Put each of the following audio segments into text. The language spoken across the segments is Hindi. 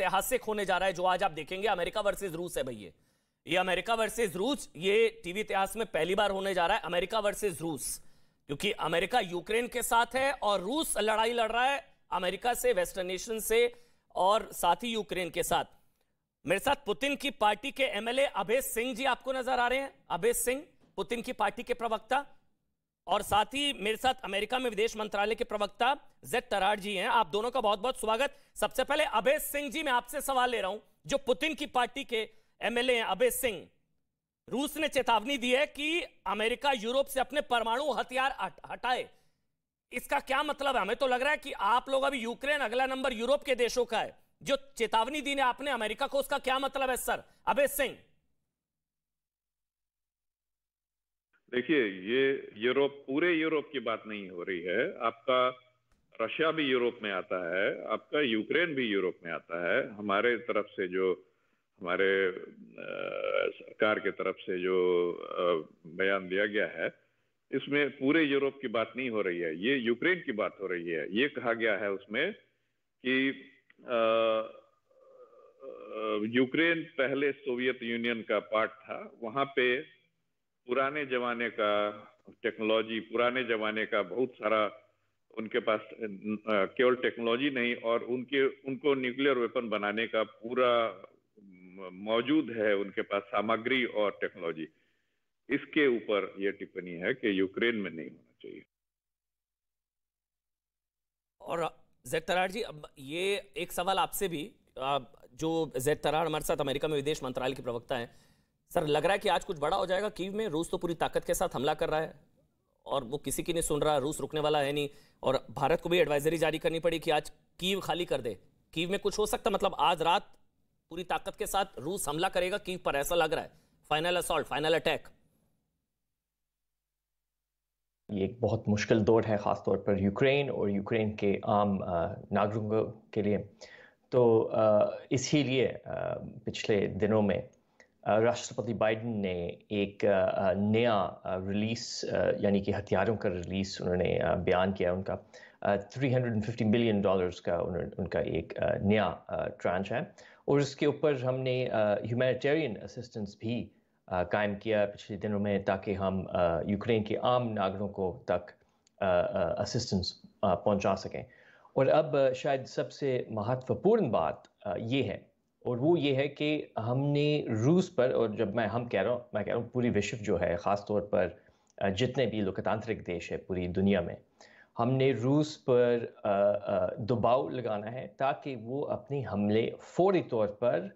ऐतिहासिक होने जा रहा है जो आज आप देखेंगे। अमेरिका वर्सेस रूस है भैया, ये अमेरिका वर्सेस रूस, ये टीवी इतिहास में पहली बार होने जा रहा है अमेरिका वर्सेस रूस, क्योंकि अमेरिका यूक्रेन के साथ है और रूस लड़ाई लड़ रहा है अमेरिका से, वेस्टर्न नेशन से और साथ ही यूक्रेन के साथ। मेरे साथ पुतिन की पार्टी के एमएलए अभय सिंह जी आपको नजर आ रहे हैं, अभय सिंह पुतिन की पार्टी के प्रवक्ता, और साथ ही मेरे साथ अमेरिका में विदेश मंत्रालय के प्रवक्ता जेड तरार जी हैं। आप दोनों का बहुत बहुत स्वागत। सबसे पहले अभय सिंह जी, मैं आपसे सवाल ले रहा हूं, जो पुतिन की पार्टी के एमएलए हैं अभय सिंह, रूस ने चेतावनी दी है कि अमेरिका यूरोप से अपने परमाणु हथियार हटाए, इसका क्या मतलब है? हमें तो लग रहा है कि आप लोग अभी यूक्रेन, अगला नंबर यूरोप के देशों का है, जो चेतावनी दी है आपने अमेरिका को, उसका क्या मतलब है सर? अभय सिंह। देखिए, ये यूरोप, पूरे यूरोप की बात नहीं हो रही है। आपका रशिया भी यूरोप में आता है, आपका यूक्रेन भी यूरोप में आता है। हमारे तरफ से जो, हमारे सरकार के तरफ से जो बयान दिया गया है, इसमें पूरे यूरोप की बात नहीं हो रही है, ये यूक्रेन की बात हो रही है। ये कहा गया है उसमें कि यूक्रेन पहले सोवियत यूनियन का पार्ट था, वहां पे पुराने जमाने का टेक्नोलॉजी, पुराने जमाने का बहुत सारा उनके पास, केवल टेक्नोलॉजी नहीं, और उनको न्यूक्लियर वेपन बनाने का पूरा मौजूद है उनके पास सामग्री और टेक्नोलॉजी। इसके ऊपर यह टिप्पणी है कि यूक्रेन में नहीं होना चाहिए। और जेड तरार जी, अब ये एक सवाल आपसे भी, जो जेड तरार हमारे साथ अमेरिका में विदेश मंत्रालय के प्रवक्ता हैं, सर लग रहा है कि आज कुछ बड़ा हो जाएगा कीव में? रूस तो पूरी ताकत के साथ हमला कर रहा है और वो किसी की नहीं सुन रहा, रूस रुकने वाला है नहीं, और भारत को भी एडवाइजरी जारी करनी पड़ी कि आज कीव खाली कर दे। कीव में कुछ हो सकता, मतलब आज रात पूरी ताकत के साथ रूस हमला करेगा कीव पर, ऐसा लग रहा है, फाइनल असॉल्ट, फाइनल अटैक। ये एक बहुत मुश्किल दौर है, ख़ास तौर पर यूक्रेन और यूक्रेन के आम नागरिकों के लिए। तो इसीलिए पिछले दिनों में राष्ट्रपति बाइडेन ने एक नया रिलीज, यानी कि हथियारों का रिलीज उन्होंने बयान किया। उनका $350 बिलियन का उनका एक नया ट्रांच है, और इसके ऊपर हमने ह्यूमैनिटेरियन असिस्टेंस भी कायम किया पिछले दिनों में, ताकि हम यूक्रेन के आम नागरिकों तक असिस्टेंस पहुंचा सकें। और अब शायद सबसे महत्वपूर्ण बात ये है, और वो ये है कि हमने रूस पर, और जब मैं कह रहा हूँ पूरी विश्व जो है, ख़ास तौर पर जितने भी लोकतांत्रिक देश है पूरी दुनिया में, हमने रूस पर दबाव लगाना है ताकि वो अपने हमले फौरी तौर पर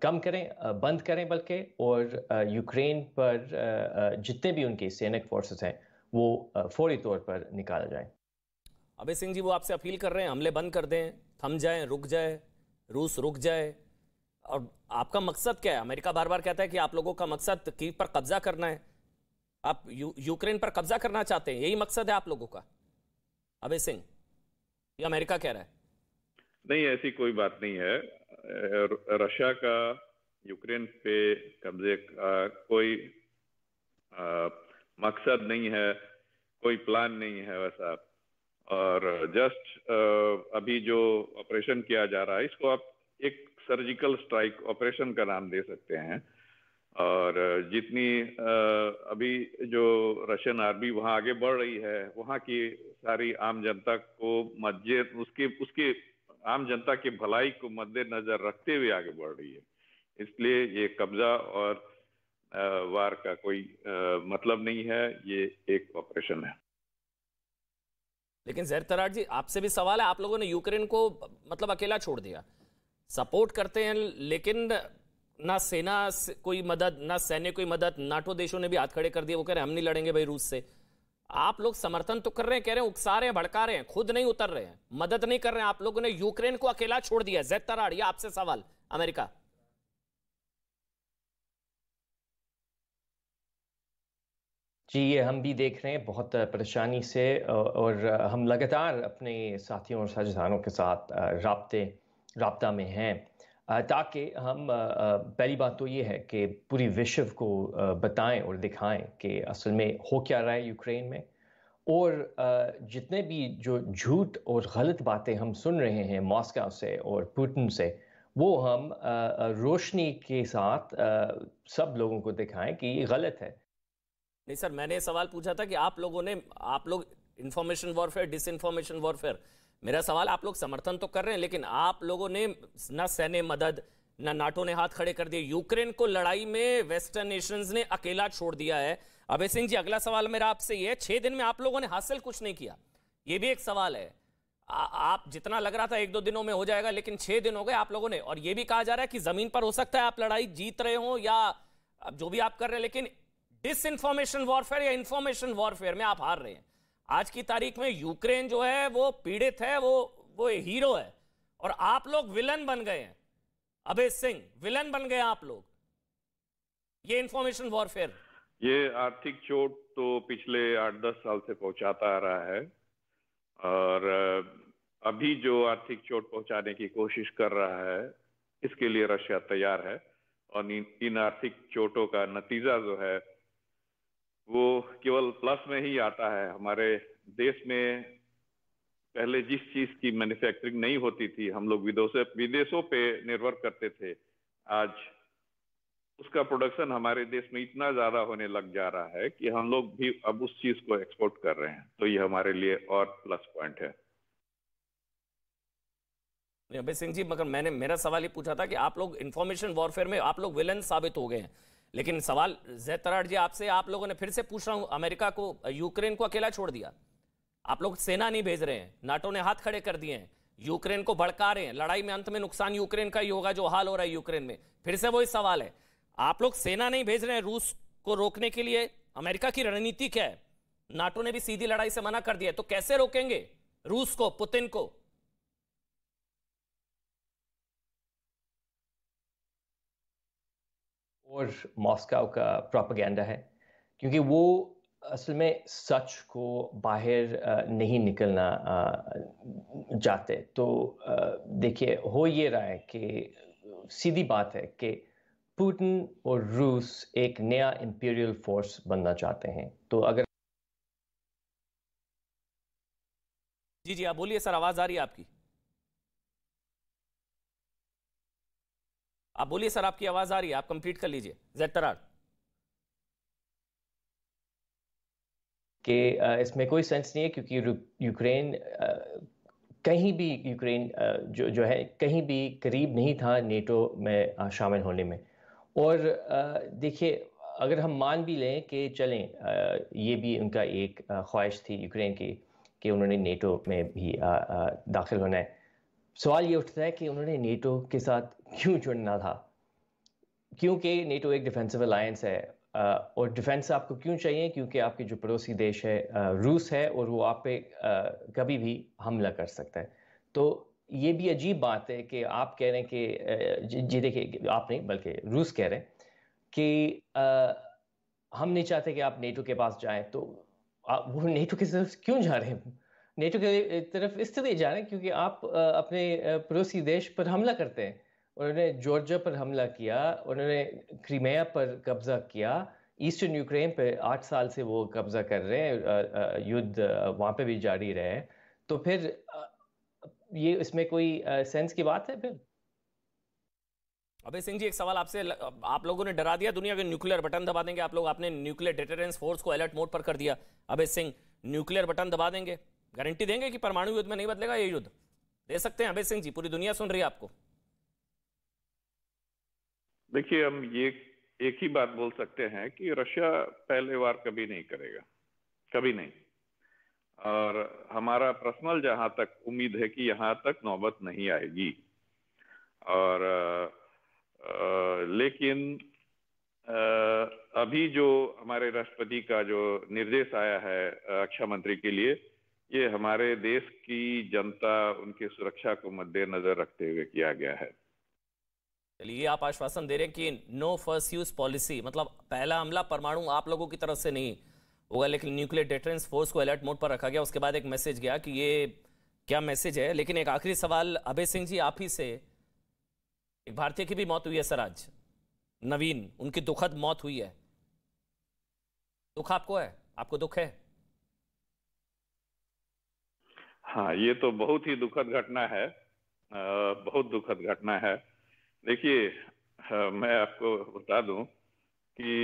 कम करें, बंद करें बल्कि, और यूक्रेन पर जितने भी उनके सैनिक फोर्सेस हैं वो फौरी तौर पर निकाला जाए। अभय सिंह जी, वो आपसे अपील कर रहे हैं हमले बंद कर दें, थम जाए, रुक जाए, रूस रुक जाए। और आपका मकसद क्या है? अमेरिका बार बार कहता है कि आप लोगों का मकसद कीव पर कब्जा करना है, आप यूक्रेन पर कब्जा करना चाहते हैं, यही मकसद है आप लोगों का? अभय सिंह, ये अमेरिका कह रहा है। नहीं, ऐसी कोई बात नहीं है। रशिया का यूक्रेन पे कब्जे का कोई मकसद नहीं है, कोई प्लान नहीं है वैसा। और जस्ट अभी जो ऑपरेशन किया जा रहा है, इसको आप एक सर्जिकल स्ट्राइक ऑपरेशन का नाम दे सकते हैं। और जितनी अभी जो रशियन आर्मी वहां आगे बढ़ रही है, वहां की सारी आम जनता को उसकी आम जनता की भलाई को मद्देनजर रखते हुए आगे बढ़ रही है। इसलिए ये कब्जा और वार का कोई मतलब नहीं है, ये एक ऑपरेशन है। लेकिन जहर तरार जी, आपसे भी सवाल है, आप लोगों ने यूक्रेन को मतलब अकेला छोड़ दिया, सपोर्ट करते हैं लेकिन ना सेना कोई मदद, ना सैन्य कोई मदद, नाटो देशों ने भी हाथ खड़े कर दिए, वो कह रहे हैं हम नहीं लड़ेंगे भाई रूस से। आप लोग समर्थन तो कर रहे हैं, कह रहे हैं उकसा रहे हैं, भड़का रहे हैं, खुद नहीं उतर रहे हैं, मदद नहीं कर रहे हैं। आप लोगों ने यूक्रेन को अकेला छोड़ दिया। जैद तरार, ये आपसे सवाल, अमेरिका। जी, ये हम भी देख रहे हैं बहुत परेशानी से, और हम लगातार अपने साथियों और साझेदारों के साथ राब्ता में हैं, ताकि हम पहली बात तो ये है कि पूरी विश्व को बताएं और दिखाएं कि असल में हो क्या रहा है यूक्रेन में, और जितने भी जो झूठ और गलत बातें हम सुन रहे हैं मॉस्को से और पुतिन से, वो हम रोशनी के साथ सब लोगों को दिखाएं कि ये गलत है। नहीं सर, मैंने सवाल पूछा था कि आप लोग इंफॉर्मेशन वॉरफेयर, डिसइंफॉर्मेशन वॉरफेयर, मेरा सवाल, आप लोग समर्थन तो कर रहे हैं लेकिन आप लोगों ने ना सैन्य मदद, ना नाटो ने हाथ खड़े कर दिए, यूक्रेन को लड़ाई में वेस्टर्न नेशंस ने अकेला छोड़ दिया है। अभय सिंह जी, अगला सवाल मेरा आपसे ये है, 6 दिन में आप लोगों ने हासिल कुछ नहीं किया, ये भी एक सवाल है। आप जितना लग रहा था 1-2 दिनों में हो जाएगा, लेकिन 6 दिन हो गए आप लोगों ने, और ये भी कहा जा रहा है कि जमीन पर हो सकता है आप लड़ाई जीत रहे हो या अब जो भी आप कर रहे हैं, लेकिन डिसइंफॉर्मेशन वॉरफेयर या इंफॉर्मेशन वॉरफेयर में आप हार रहे हैं। आज की तारीख में यूक्रेन जो है वो पीड़ित है, वो हीरो है, और आप लोग विलन बन गए हैं। अभय सिंह, विलन बन गए आप लोग, ये इंफॉर्मेशन वॉरफेयर। ये आर्थिक चोट तो पिछले 8-10 साल से पहुंचाता आ रहा है, और अभी जो आर्थिक चोट पहुंचाने की कोशिश कर रहा है इसके लिए रशिया तैयार है, और इन आर्थिक चोटों का नतीजा जो है वो केवल प्लस में ही आता है। हमारे देश में पहले जिस चीज की मैन्युफैक्चरिंग नहीं होती थी, हम लोग विदेशों पे निर्भर करते थे, आज उसका प्रोडक्शन हमारे देश में इतना ज्यादा होने लग जा रहा है कि हम लोग भी अब उस चीज को एक्सपोर्ट कर रहे हैं, तो ये हमारे लिए और प्लस पॉइंट है। अभय सिंह जी, मगर मेरा सवाल ये पूछा था कि आप लोग इंफॉर्मेशन वॉरफेयर में आप लोग विलन साबित हो गए हैं, लेकिन सवाल जैद तराड़ जी आपसे, आप लोगों ने, फिर से पूछ रहा हूं, अमेरिका को, यूक्रेन को अकेला छोड़ दिया, आप लोग सेना नहीं भेज रहे हैं, नाटो ने हाथ खड़े कर दिए हैं, यूक्रेन को भड़का रहे हैं, लड़ाई में अंत में नुकसान यूक्रेन का ही होगा, जो हाल हो रहा है यूक्रेन में। फिर से वही सवाल है, आप लोग सेना नहीं भेज रहे हैं रूस को रोकने के लिए, अमेरिका की रणनीति क्या है? नाटो ने भी सीधी लड़ाई से मना कर दिया है, तो कैसे रोकेंगे रूस को, पुतिन को? और मॉस्को का प्रोपेगेंडा है, क्योंकि वो असल में सच को बाहर नहीं निकलना चाहते। तो देखिए, हो ये रहा है कि सीधी बात है कि पुतिन और रूस एक नया इंपीरियल फोर्स बनना चाहते हैं। तो अगर जी जी, आप बोलिए सर, आवाज आ रही है आपकी, आप बोलिए सर, आपकी आवाज आ रही है, आप कंप्लीट कर लीजिए जैद तराड़। कि इसमें कोई सेंस नहीं है, क्योंकि यूक्रेन कहीं भी, यूक्रेन जो है कहीं भी करीब नहीं था नेटो में शामिल होने में। और देखिए, अगर हम मान भी लें कि चलें, ये भी उनका एक ख्वाहिश थी यूक्रेन की कि उन्होंने नेटो में भी दाखिल होना है, सवाल ये उठता है कि उन्होंने नेटो के साथ क्यों जुड़ना था? क्योंकि नेटो एक डिफेंसिव अलायंस है, और डिफेंस आपको क्यों चाहिए? क्योंकि आपके जो पड़ोसी देश है रूस है, और वो आप पे कभी भी हमला कर सकता है। तो ये भी अजीब बात है कि आप कह रहे हैं कि जी देखिए, आप नहीं बल्कि रूस कह रहे हैं कि हम नहीं चाहते कि आप नेटो के पास जाएं, तो वो नेटो की तरफ क्यों जा रहे हैं? नेटो की तरफ इसलिए जा रहे हैं क्योंकि आप अपने पड़ोसी देश पर हमला करते हैं। उन्होंने जॉर्जिया पर हमला किया, उन्होंने क्रीमिया पर कब्जा किया, ईस्टर्न यूक्रेन पे 8 साल से वो कब्जा कर रहे हैं, युद्ध वहाँ पे भी जारी रहे। तो फिर ये इसमें कोई सेंस की बात है फिर? अभय सिंह जी, एक सवाल आपसे, आप लोगों ने डरा दिया दुनिया के, न्यूक्लियर बटन दबा देंगे आप लोग, आपने न्यूक्लियर डिटरेंस फोर्स को अलर्ट मोड पर कर दिया। अभय सिंह, न्यूक्लियर बटन दबा देंगे, गारंटी देंगे कि परमाणु युद्ध में नहीं बदलेगा ये युद्ध? दे सकते हैं अभय सिंह जी? पूरी दुनिया सुन रही है आपको। देखिए, हम ये एक ही बात बोल सकते हैं कि रशिया पहले वार कभी नहीं करेगा, कभी नहीं। और हमारा पर्सनल जहां तक उम्मीद है कि यहां तक नौबत नहीं आएगी। और लेकिन अभी जो हमारे राष्ट्रपति का जो निर्देश आया है रक्षा मंत्री के लिए, ये हमारे देश की जनता, उनकी सुरक्षा को मद्देनजर रखते हुए किया गया है। चलिए, आप आश्वासन दे रहे हैं कि नो फर्स्ट यूज पॉलिसी, मतलब पहला हमला परमाणु आप लोगों की तरफ से नहीं होगा, लेकिन न्यूक्लियर डिटरेंस फोर्स को अलर्ट मोड पर रखा गया। उसके बाद एक मैसेज गया कि ये क्या मैसेज है? लेकिन एक आखिरी सवाल अभय सिंह जी आप ही से, एक भारतीय की भी मौत हुई है सर आज, नवीन, उनकी दुखद मौत हुई है, दुख आपको है? आपको दुख है? हाँ, ये तो बहुत ही दुखद घटना है, बहुत दुखद घटना है। देखिए, मैं आपको बता दूं कि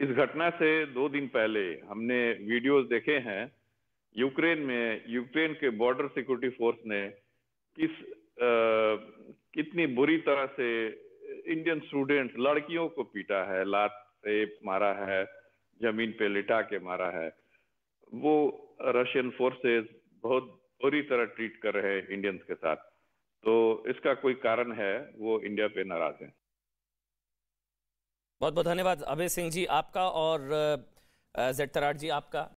इस घटना से 2 दिन पहले हमने वीडियोस देखे हैं। यूक्रेन में यूक्रेन के बॉर्डर सिक्योरिटी फोर्स ने कितनी बुरी तरह से इंडियन स्टूडेंट्स लड़कियों को पीटा है, लात से मारा है, जमीन पे लिटा के मारा है। वो रशियन फोर्सेस बहुत बुरी तरह ट्रीट कर रहे हैं इंडियंस के साथ। तो इसका कोई कारण है, वो इंडिया पे नाराज है। बहुत बहुत धन्यवाद अभय सिंह जी आपका, और जेड तराट जी आपका।